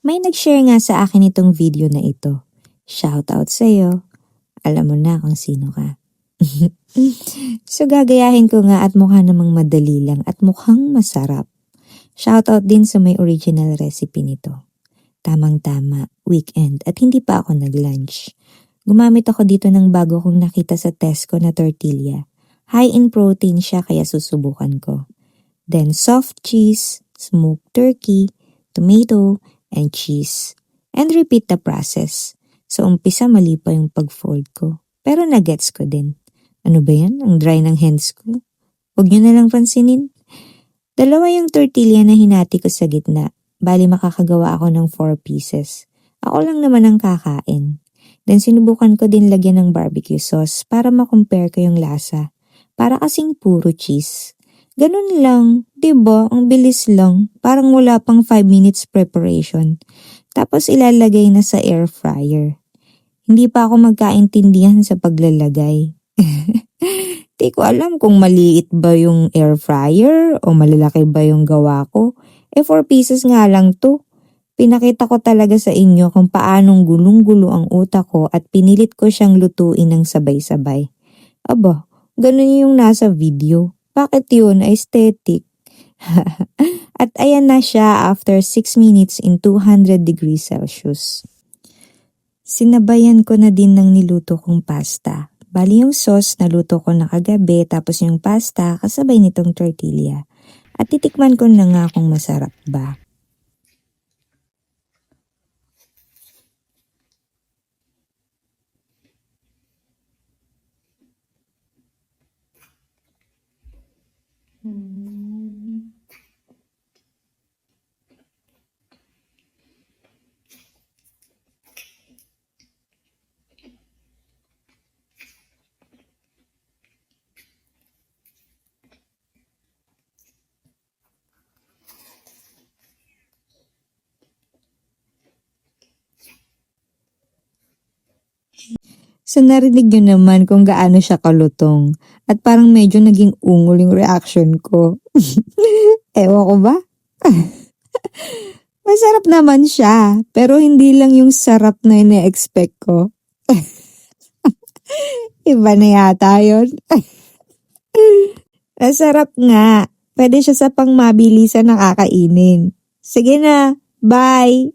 May nag-share nga sa akin itong video na ito. Shoutout sa'yo. Alam mo na kung sino ka. So gagayahin ko nga at mukha namang madali lang at mukhang masarap. Shoutout din sa may original recipe nito. Tamang-tama, weekend at hindi pa ako nag-lunch. Gumamit ako dito ng bago kong nakita sa Tesco na tortilla. High in protein siya kaya susubukan ko. Then soft cheese, smoked turkey, tomato, and cheese. And repeat the process. So umpisa mali pa yung pag-fold ko. Pero nagets ko din. Ano ba yan? Ang dry ng hands ko. Huwag nyo na lang pansinin. Dalawa yung tortilla na hinati ko sa gitna. Bali makakagawa ako ng 4 pieces. Ako lang naman ang kakain. Then sinubukan ko din lagyan ng barbecue sauce para makompare ko yung lasa. Para kasing puro cheese. Ganun lang, 'di ba? Ang bilis lang. Parang wala pang 5 minutes preparation. Tapos ilalagay na sa air fryer. Hindi pa ako magkaintindihan sa paglalagay. Di ko alam kung maliit ba yung air fryer o malalaki ba yung gawa ko. 4 pieces nga lang to. Pinakita ko talaga sa inyo kung paanong gulong-gulo ang utak ko at pinilit ko siyang lutuin ng sabay-sabay. Aba, ganun yung nasa video. Bakit yun? Aesthetic. At ayan na siya after 6 minutes in 200 degrees Celsius. Sinabayan ko na din ng niluto kong pasta. Bali yung sauce naluto ko na kagabi tapos yung pasta kasabay nitong tortilla. At titikman ko na nga kung masarap ba. So narinig nyo naman kung gaano siya kalutong at parang medyo naging ungol yung reaction ko. Ewan ko ba? Masarap naman siya pero hindi lang yung sarap na ina-expect ko. Iba na yata yun. Masarap nga. Pwede siya sa pangmabilisan na kakainin. Sige na, bye!